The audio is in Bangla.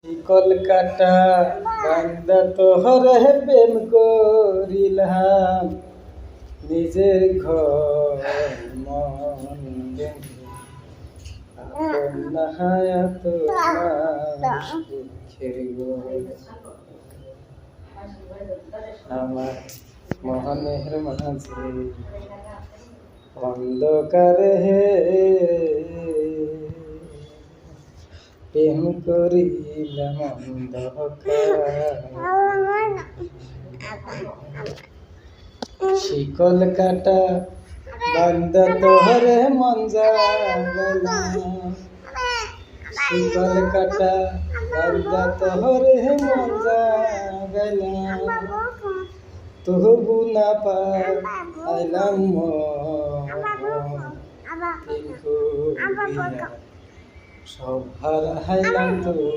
শিকল কাটা বান্দা তোহরে প্রেম করিলাম, নিজের ঘর মন বেঁধে আপন নাহায়াত সুখের ঘর। আমার মনের মাঝে অন্ধকারে প্রেম করিলাম অন্ধকার। শিকল কাটা বান্দা তোহরে মন জাগালাম, শিকল কাটা বান্দা তোহরে মন জাগালাম, তবু না পাইলাম সব হারাইলাম তবু